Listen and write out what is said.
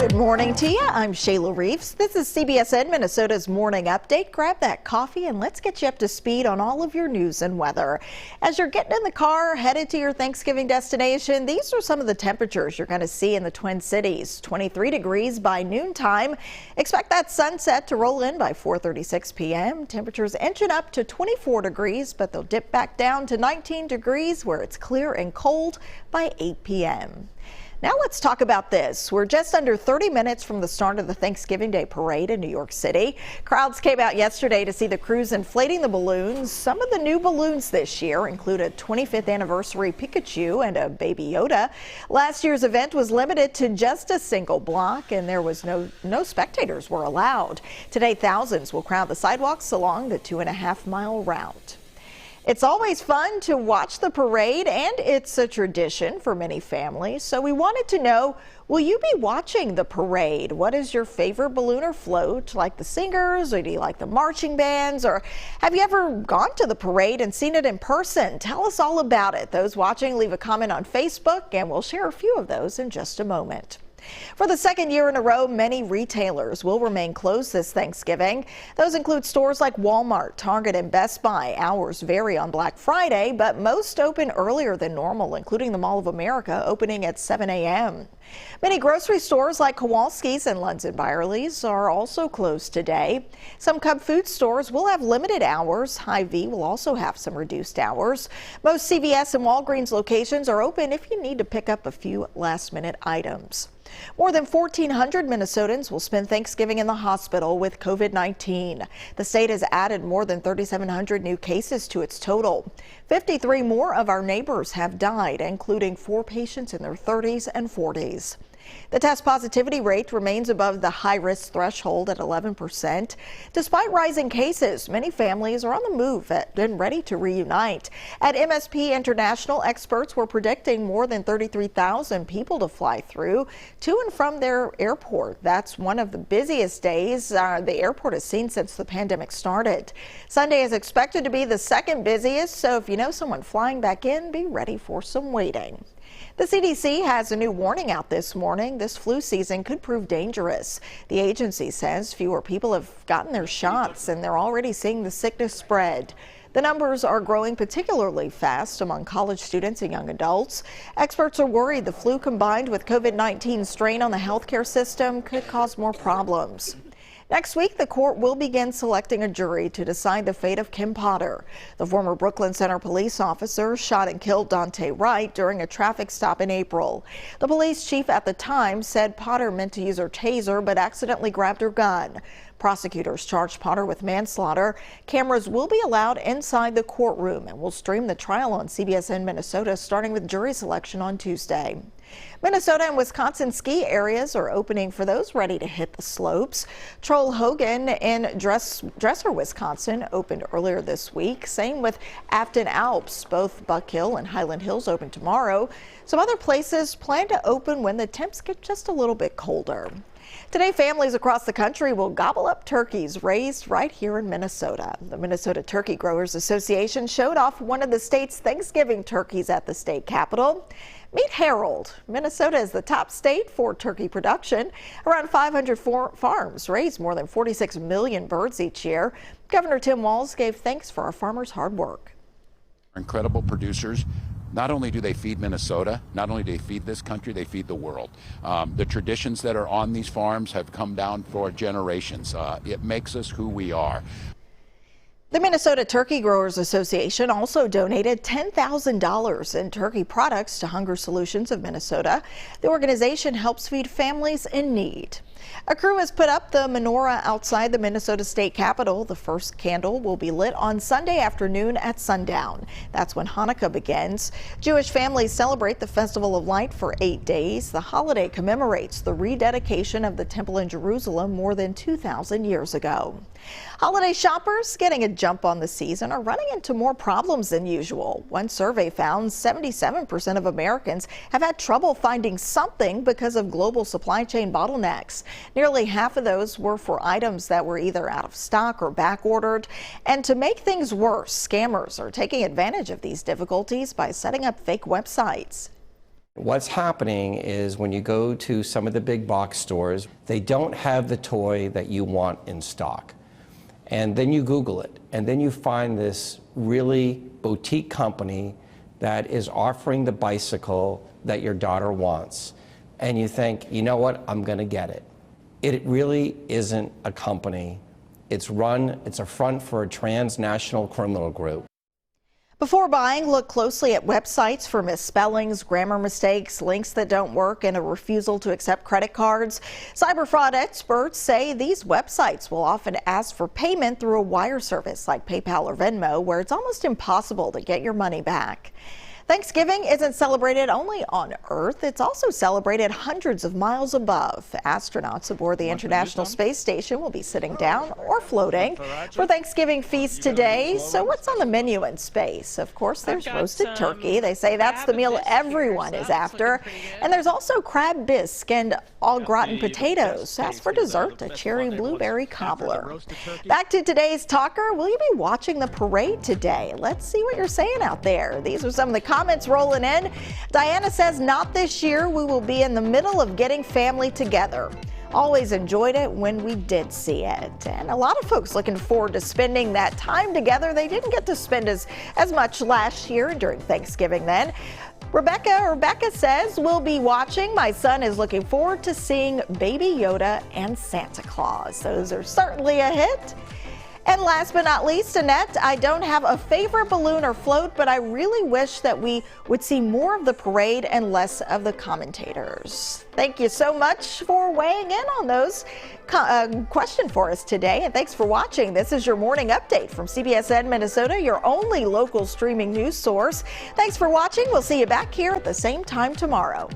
Good morning to you. I'm Shayla Reeves. This is CBSN Minnesota's Morning Update. Grab that coffee and let's get you up to speed on all of your news and weather. As you're getting in the car, headed to your Thanksgiving destination, these are some of the temperatures you're going to see in the Twin Cities. 23 degrees by noontime. Expect that sunset to roll in by 4:36 p.m. Temperatures inching up to 24 degrees, but they'll dip back down to 19 degrees where it's clear and cold by 8 p.m. Now let's talk about this. We're just under 30 minutes from the start of the Thanksgiving Day parade in New York City. Crowds came out yesterday to see the crews inflating the balloons. Some of the new balloons this year include a 25th anniversary Pikachu and a Baby Yoda. Last year's event was limited to just a single block and there was no spectators were allowed. Today, thousands will crowd the sidewalks along the 2.5-mile route. It's always fun to watch the parade, and it's a tradition for many families. So we wanted to know, will you be watching the parade? What is your favorite balloon or float? Like the singers, or do you like the marching bands? Or have you ever gone to the parade and seen it in person? Tell us all about it. Those watching, leave a comment on Facebook, and we'll share a few of those in just a moment. For the second year in a row, many retailers will remain closed this Thanksgiving. Those include stores like Walmart, Target, and Best Buy. Hours vary on Black Friday, but most open earlier than normal, including the Mall of America, opening at 7 a.m. Many grocery stores like Kowalski's and Lunds & Byerly's are also closed today. Some Cub Food stores will have limited hours. Hy-Vee will also have some reduced hours. Most CVS and Walgreens locations are open if you need to pick up a few last-minute items. More than 1,400 Minnesotans will spend Thanksgiving in the hospital with COVID-19. The state has added more than 3,700 new cases to its total. 53 more of our neighbors have died, including 4 patients in their 30s and 40s. The test positivity rate remains above the high-risk threshold at 11%. Despite rising cases, many families are on the move and ready to reunite. At MSP International, experts were predicting more than 33,000 people to fly through to and from their airport. That's one of the busiest days the airport has seen since the pandemic started. Sunday is expected to be the second busiest, so if you know someone flying back in, be ready for some waiting. The CDC has a new warning out this morning. This flu season could prove dangerous. The agency says fewer people have gotten their shots and they're already seeing the sickness spread. The numbers are growing particularly fast among college students and young adults. Experts are worried the flu combined with COVID-19 strain on the healthcare system could cause more problems. Next week, the court will begin selecting a jury to decide the fate of Kim Potter. The former Brooklyn Center police officer shot and killed Dante Wright during a traffic stop in April. The police chief at the time said Potter meant to use her taser but accidentally grabbed her gun. Prosecutors charged Potter with manslaughter. Cameras will be allowed inside the courtroom and will stream the trial on CBSN Minnesota, starting with jury selection on Tuesday. Minnesota and Wisconsin ski areas are opening for those ready to hit the slopes. Troll Hogan in Dresser, Wisconsin opened earlier this week. Same with Afton Alps. Both Buck Hill and Highland Hills open tomorrow. Some other places plan to open when the temps get just a little bit colder. Today, families across the country will gobble up turkeys raised right here in Minnesota. The Minnesota Turkey Growers Association showed off one of the state's Thanksgiving turkeys at the state capitol. Meet Harold. Minnesota is the top state for turkey production. Around 500 farms raise more than 46 million birds each year. Governor Tim Walz gave thanks for our farmers' hard work. Incredible producers. Not only do they feed Minnesota, not only do they feed this country, they feed the world. The traditions that are on these farms have come down for generations. It makes us who we are. The Minnesota Turkey Growers Association also donated $10,000 in turkey products to Hunger Solutions of Minnesota. The organization helps feed families in need. A crew has put up the menorah outside the Minnesota State Capitol. The first candle will be lit on Sunday afternoon at sundown. That's when Hanukkah begins. Jewish families celebrate the Festival of Light for 8 days. The holiday commemorates the rededication of the temple in Jerusalem more than 2,000 years ago. Holiday shoppers getting a jump on the season are running into more problems than usual. One survey found 77% of Americans have had trouble finding something because of global supply chain bottlenecks. Nearly half of those were for items that were either out of stock or back ordered. And to make things worse, scammers are taking advantage of these difficulties by setting up fake websites. What's happening is when you go to some of the big box stores, they don't have the toy that you want in stock. And then you Google it, and then you find this really boutique company that is offering the bicycle that your daughter wants. And you think, you know what, I'm gonna get it. It really isn't a company. It's a front for a transnational criminal group. Before buying, look closely at websites for misspellings, grammar mistakes, links that don't work, and a refusal to accept credit cards. Cyber fraud experts say these websites will often ask for payment through a wire service like PayPal or Venmo, where it's almost impossible to get your money back. Thanksgiving isn't celebrated only on Earth, it's also celebrated hundreds of miles above. Astronauts aboard the International Space Station will be sitting down or floating for Thanksgiving feast today. So what's on the menu in space? Of course, there's roasted turkey. They say that's the meal everyone is after. And there's also crab bisque and au gratin potatoes. As for dessert, a cherry blueberry cobbler. Back to today's talker. Will you be watching the parade today? Let's see what you're saying out there. These are some of the comments rolling in. Diana says, not this year. We will be in the middle of getting family together. Always enjoyed it when we did see it. And a lot of folks looking forward to spending that time together. They didn't get to spend as much last year during Thanksgiving then. Rebecca says, we'll be watching. My son is looking forward to seeing Baby Yoda and Santa Claus. Those are certainly a hit. And last but not least, Annette, I don't have a favorite balloon or float, but I really wish that we would see more of the parade and less of the commentators. Thank you so much for weighing in on those question for us today. And thanks for watching. This is your morning update from CBSN Minnesota, your only local streaming news source. Thanks for watching. We'll see you back here at the same time tomorrow.